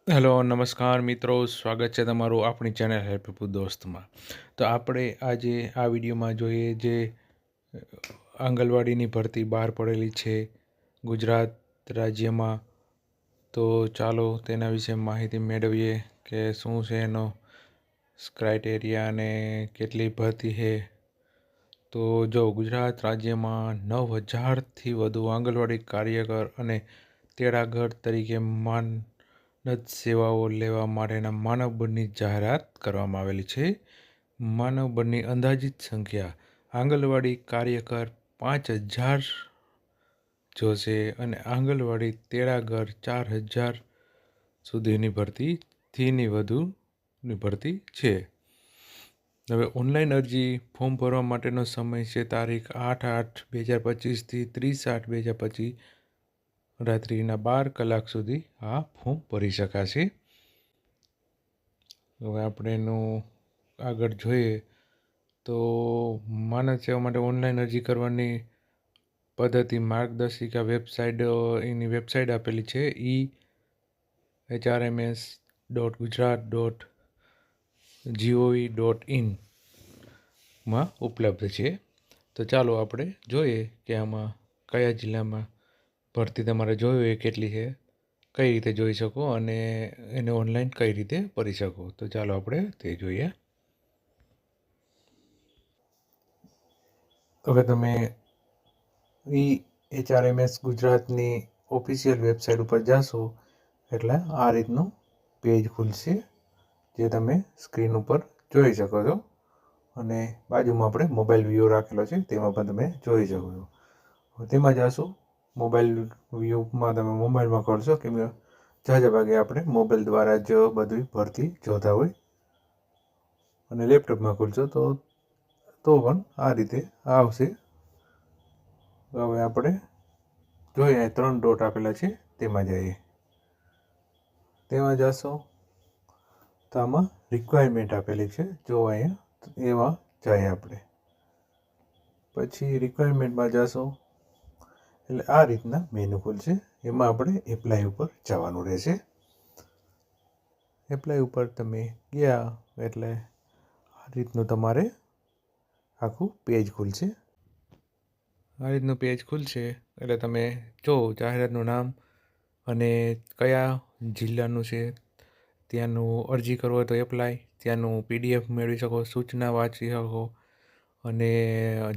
Hello નમસ્કાર મિત્રો, સ્વાગત છે તમારું આપણી ચેનલ હેલ્પફુલ દોસ્તમાં. તો આપણે આજે આ વિડીયોમાં જોઈએ જે આંગણવાડીની ભરતી બહાર પડેલી છે ગુજરાત રાજ્યમાં. તો ચાલો તેના વિશે માહિતી મેળવીએ કે શું છે એનો ક્રાઇટેરિયા અને કેટલી ભરતી છે. તો જો ગુજરાત રાજ્યમાં 9,000થી વધુ આંગણવાડી કાર્યકર અને તેડાગર તરીકે માનદ સેવાઓ લેવા માટેના માનવ બળની જાહેરાત કરવામાં આવેલી છે. માનવ બળની અંદાજિત સંખ્યા આંગણવાડી કાર્યકર 5,000 જોશે અને આંગણવાડી તેડાગર 4,000 સુધીની ભરતીથી વધુની ભરતી છે. હવે ઓનલાઈન અરજી ફોર્મ ભરવા માટેનો સમય છે તારીખ 8/8/2025થી 30/8/2025 રાત્રિના 12 કલાક સુધી આ ફોર્મ ભરી શકાશે. હવે આપણે એનું આગળ જોઈએ તો માનદ સેવા માટે ઓનલાઈન અરજી કરવાની પદ્ધતિ માર્ગદર્શિકા એની વેબસાઇટ આપેલી છે hrms.gujarat.gov.in માં ઉપલબ્ધ છે. તો ચાલો આપણે જોઈએ કે આમાં કયા જિલ્લામાં ભરતી તમારે જોઈ હોય કેટલી છે, કઈ રીતે જોઈ શકો અને એને ઓનલાઈન કઈ રીતે ભરી શકો. તો ચાલો આપણે તે જોઈએ. હવે તમે HRMS ગુજરાતની ઓફિશિયલ વેબસાઇટ ઉપર જશો એટલે આ રીતનું પેજ ખુલશે જે તમે સ્ક્રીન ઉપર જોઈ શકો છો અને બાજુમાં આપણે મોબાઈલ વ્યૂ રાખેલો છે તેમાં પણ તમે જોઈ શકો છો. તેમાં જશો મોબાઈલ વ્યૂમાં તમે મોબાઈલમાં કરશો કે ઝાઝા ભાગે આપણે મોબાઈલ દ્વારા જ બધી ભરતી જોતા હોય અને લેપટોપમાં ખોલશો તો પણ આ રીતે આવશે. હવે આપણે જોઈએ 3 ડોટ આપેલા છે તેમાં જઈએ. તેમાં જશો તો આમાં રિક્વાયરમેન્ટ આપેલી છે, જો અહીંયા એમાં જઈએ આપણે. પછી રિક્વાયરમેન્ટમાં જશો એટલે આ રીતના મેનુ ખુલશે. એમાં આપણે એપ્લાય ઉપર જવાનું રહેશે. એપ્લાય ઉપર તમે ગયા એટલે આ રીતનું તમારે આખું પેજ ખુલશે. આ રીતનું પેજ ખુલશે એટલે તમે જો જાહેરાતનું નામ અને કયા જિલ્લાનું છે, ત્યાંનું અરજી કરવો હોય તો એપ્લાય, ત્યાંનું PDF મેળવી શકો, સૂચના વાંચી શકો અને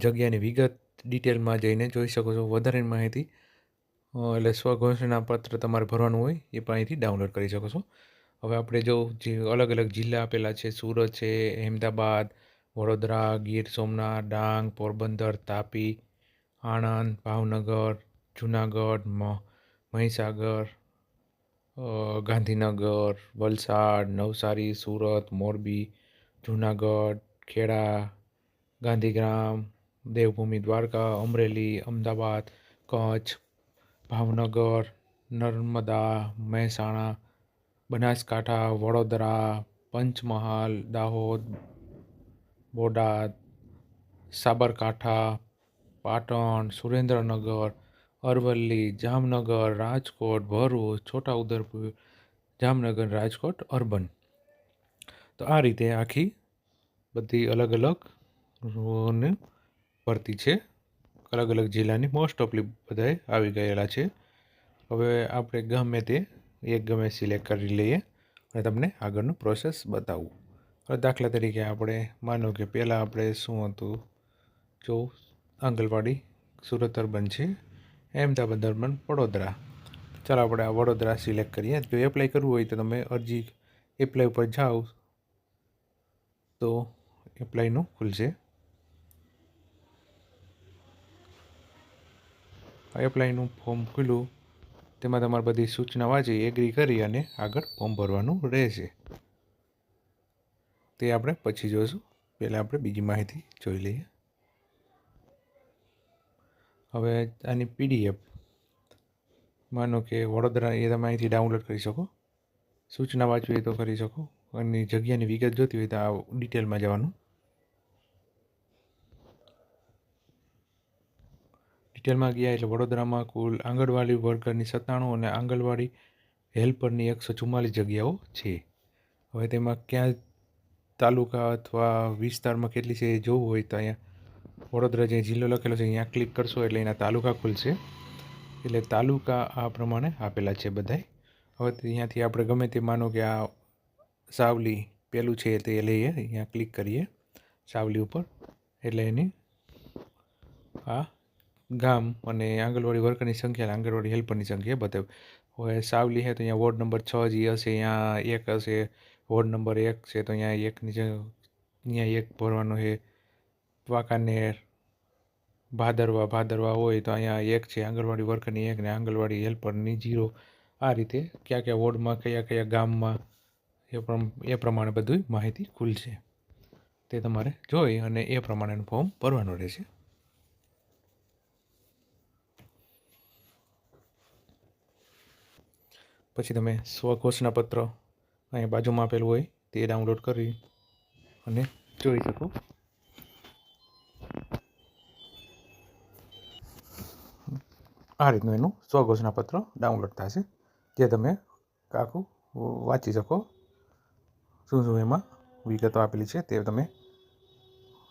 જગ્યાની વિગત ડિટેલમાં જઈને જોઈ શકો છો. વધારેની માહિતી એટલે સ્વઘોષણા પત્ર તમારે ભરવાનું હોય એ પણ અહીંથી ડાઉનલોડ કરી શકો છો. હવે આપણે જો જે અલગ અલગ જિલ્લા આપેલા છે, સુરત છે, અહેમદાબાદ, વડોદરા, ગીર સોમનાથ, ડાંગ, પોરબંદર, તાપી, આણંદ, ભાવનગર, જુનાગઢ, મહીસાગર, ગાંધીનગર, વલસાડ, નવસારી, સુરત, મોરબી, જુનાગઢ, ખેડા, ગાંધીગ્રામ, દેવભૂમિ દ્વારકા, અમરેલી, અમદાવાદ, કચ્છ, ભાવનગર, નર્મદા, મહેસાણા, બનાસકાંઠા, વડોદરા, પંચમહાલ, દાહોદ, બોટાદ, સાબરકાંઠા, પાટણ, સુરેન્દ્રનગર, અરવલ્લી, જામનગર, રાજકોટ, ભરૂચ, છોટાઉદેપુર, જામનગર, રાજકોટ અર્બન. તો આ રીતે આખી બધી અલગ અલગ ભરતી છે. અલગ અલગ જિલ્લાની મોસ્ટ ઓફલી બધાએ આવી ગયેલા છે. હવે આપણે ગમે સિલેક્ટ કરી લઈએ અને તમને આગળનું પ્રોસેસ બતાવું. હવે દાખલા તરીકે આપણે માનો કે પહેલાં આપણે શું હતું, જો આંગણવાડી સુરત અર્બન છે, અહેમદાબાદ અર્બન, વડોદરા. ચાલો આપણે આ વડોદરા સિલેક્ટ કરીએ. જો એપ્લાય કરવું હોય તો તમે અરજી એપ્લાય ઉપર જાઓ તો એપ્લાયનું ખુલશે. એપ્લાયનું ફોર્મ ખુલ્યું, તેમાં તમારે બધી સૂચના વાંચી એગ્રી કરી અને આગળ ફોર્મ ભરવાનું રહેશે. તે આપણે પછી જોઈશું. પહેલાં આપણે બીજી માહિતી જોઈ લઈએ. હવે આની PDF માનો કે વડોદરા એ તમે અહીંથી ડાઉનલોડ કરી શકો. સૂચના વાંચવી હોય તો કરી શકો અને જગ્યાની વિગત જોતી હોય તો આ ડિટેલમાં જવાનું. ડિટેલમાં ગયા એટલે વડોદરામાં કુલ આંગણવાડી વર્કરની 97 અને આંગણવાડી હેલ્પરની 144 જગ્યાઓ છે. હવે તેમાં ક્યાં તાલુકા અથવા વિસ્તારમાં કેટલી છે એ જોવું હોય તો અહીંયા વડોદરા જે જિલ્લો લખેલો છે અહીંયા ક્લિક કરશો એટલે એના તાલુકા ખુલશે. એટલે તાલુકા આ પ્રમાણે આપેલા છે બધાય. હવે અહીંયાથી આપણે ગમે તે માનો કે આ સાવલી પેલું છે તે લઈએ, અહીંયા ક્લિક કરીએ સાવલી ઉપર એટલે એની આ ગામ અને આંગણવાડી વર્કરની સંખ્યા, આંગણવાડી હેલ્પરની સંખ્યા બતાવે. હવે સાવલી છે તો અહીંયા વોર્ડ નંબર 6 જે હશે અહીંયા 1 હશે, વોર્ડ નંબર 1 છે તો અહીંયા 1 અહીંયા 1 ભરવાનો છે. વાંકાનેર, ભાદરવા હોય તો અહીંયા 1 છે, આંગણવાડી વર્કરની 1 ને આંગણવાડી હેલ્પરની 0. આ રીતે કયા વોર્ડમાં કયા ગામમાં એ પ્રમાણે બધું માહિતી ખુલશે. તે તમારે જોઈ અને એ પ્રમાણેનું ફોર્મ ભરવાનું રહેશે. પછી તમે સ્વઘોષણાપત્ર અહીંયા બાજુમાં આપેલું હોય તે ડાઉનલોડ કરી અને જોઈ શકો. આ રીતનું એનું સ્વઘોષણાપત્ર ડાઉનલોડ થશે, જે તમે આખું વાંચી શકો. શું એમાં વિગતો આપેલી છે તે તમે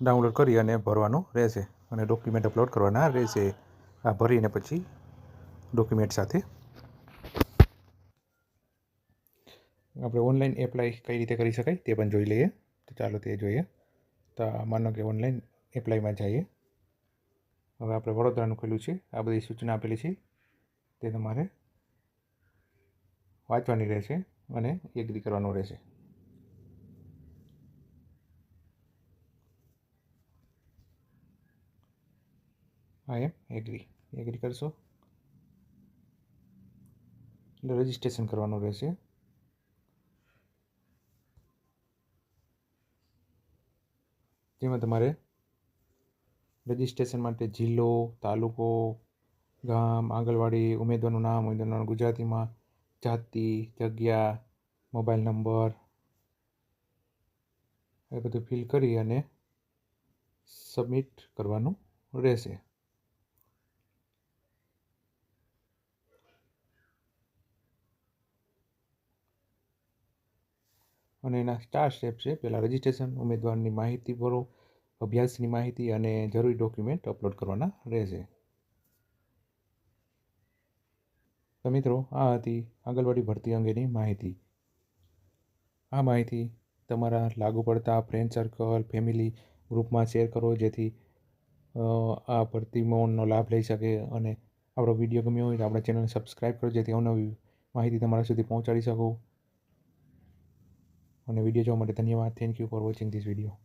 ડાઉનલોડ કરી અને ભરવાનું રહેશે અને ડોક્યુમેન્ટ અપલોડ કરવાના રહેશે. આ ભરીને પછી ડોક્યુમેન્ટ સાથે આપણે ઓનલાઈન એપ્લાય કઈ રીતે કરી શકાય તે પણ જોઈ લઈએ. તો ચાલો તે જોઈએ. તો માનો કે ઓનલાઈન એપ્લાયમાં જઈએ. હવે આપણે વડોદરાનું ખોલ્યું છે, આ બધી સૂચના આપેલી છે તે તમારે વાંચવાની રહેશે અને એગ્રી કરવાનું રહેશે. આઈ એમ એગ્રી કરશો એટલે રજિસ્ટ્રેશન કરવાનું રહેશે. જેમાં તમારે રજિસ્ટ્રેશન માટે જિલ્લો, તાલુકો, ગામ, આંગણવાડી, ઉમેદવારનું નામ, ઉમેદવારનું ગુજરાતીમાં, જાતિ, જગ્યા, મોબાઈલ નંબર એ બધું ફિલ કરી અને સબમિટ કરવાનું રહેશે. અને એના 4 સ્ટેપ છે. પહેલાં રજિસ્ટ્રેશન, ઉમેદવારની માહિતી ભરો, અભ્યાસની માહિતી અને જરૂરી ડોક્યુમેન્ટ અપલોડ કરવાના રહેશે. તો મિત્રો, આ હતી આંગણવાડી ભરતી અંગેની માહિતી. આ માહિતી તમારા લાગુ પડતા ફ્રેન્ડ સર્કલ, ફેમિલી ગ્રુપમાં શેર કરો, જેથી આ ભરતીનો લાભ લઈ શકે. અને આપણો વિડીયો ગમ્યો હોય તો આપણા ચેનલને સબસ્ક્રાઈબ કરો, જેથી અવનવી માહિતી તમારા સુધી પહોંચાડી શકું. અને વિડીયો જોવા માટે ધન્યવાદ. Thank you for watching this video.